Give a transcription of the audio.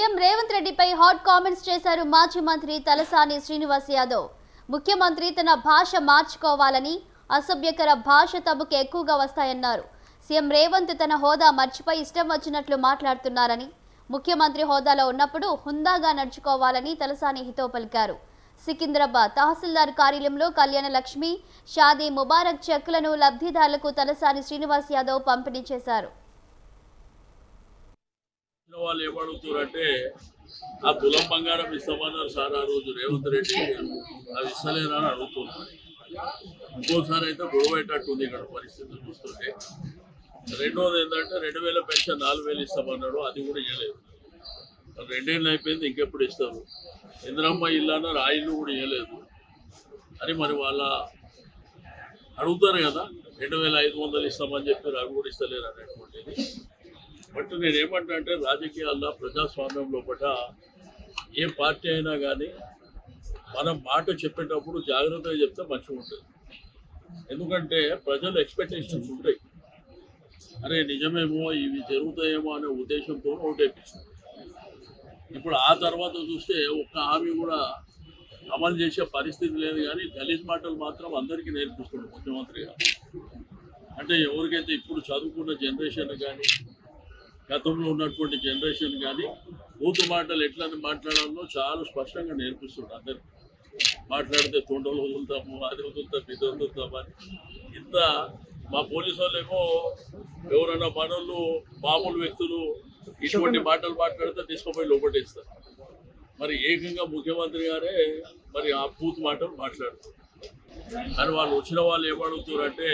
CM Revanth రెడ్డిపై hot comments చేశారు మాజీ మంత్రి తలసాని శ్రీనివాస్ యాదవ్. ముఖ్యమంత్రి తన భాష మార్చుకోవాలని, అసభ్యకర భాష తమకు ఎక్కువగా వస్తాయన్నారు. సీఎం రేవంత్ తన హోదా మర్చిపోయి ఇష్టం వచ్చినట్లు మాట్లాడుతున్నారని, ముఖ్యమంత్రి హోదాలో ఉన్నప్పుడు హుందాగా నడుచుకోవాలని తలసాని హితవు పలికారు. సికింద్రాబాద్ తహసీల్దార్ కార్యాలయంలో కళ్యాణ లక్ష్మి, షాదీ ముబారక్ చెక్కులను లబ్ధిదారులకు తలసాని శ్రీనివాస్ యాదవ్ పంపిణీ చేశారు. వాళ్ళు ఏమడుగుతారంటే ఆ తులం బంగారం ఇస్తామన్నారు సార్ ఆ రోజు రేవంత్ రెడ్డి, అవి ఇస్తలేరా అని అడుగుతున్నారు. ఇంకోసారి అయితే గొడవయ్యేటట్టుంది ఇక్కడ పరిస్థితులు చూస్తుంటే. రెండోది ఏంటంటే 2000 పెన్షన్ 4000 ఇస్తామన్నాడు, అది కూడా ఇవ్వలేదు. 2 ఏళ్ళు అయిపోయింది, ఇంకెప్పుడు ఇస్తారు? ఇంద్రమ్మ ఇల్లు అన్నారు, ఆ ఇల్లు కూడా ఇవ్వలేదు. అని మరి వాళ్ళ అడుగుతారు కదా, 2500 ఇస్తామని చెప్పారు, అవి కూడా ఇస్తలేరు అనేటువంటిది. బట్ నేనేమంటా అంటే రాజకీయాల్లో ప్రజాస్వామ్యం లోపల ఏ పార్టీ అయినా కానీ మనం మాట చెప్పేటప్పుడు జాగ్రత్తగా చెప్తే మంచిగా ఉంటుంది. ఎందుకంటే ప్రజలు ఎక్స్పెక్టేషన్స్ ఉంటాయి, అరే నిజమేమో ఇవి జరుగుతాయేమో అనే ఉద్దేశంతో ఓటేపించారు. ఇప్పుడు ఆ తర్వాత చూస్తే ఒక్క హామీ కూడా అమలు చేసే పరిస్థితి లేదు. కానీ దళిత్ మాటలు మాత్రం అందరికీ నేర్పిస్తున్నాడు ముఖ్యమంత్రి గారు. అంటే ఎవరికైతే ఇప్పుడు చదువుకున్న జనరేషన్ కానీ గతంలో ఉన్నటువంటి జనరేషన్ కానీ బూతు మాటలు ఎట్లా మాట్లాడాలో చాలా స్పష్టంగా నేర్పిస్తున్నాడు అందరికి. మాట్లాడితే తొండలు వదులుతాము, అది వదులుతాం, ఇది వదులుతామని. ఇంత మా పోలీసు వాళ్ళేమో ఎవరైనా మనోళ్ళు మామూలు వ్యక్తులు ఇటువంటి మాటలు మాట్లాడితే తీసుకుపోయి లోపటేస్తారు. మరి ఏకంగా ముఖ్యమంత్రి గారే మరి ఆ బూతు మాటలు మాట్లాడుతారు. కానీ వాళ్ళు వచ్చిన వాళ్ళు ఏమడుగుతారంటే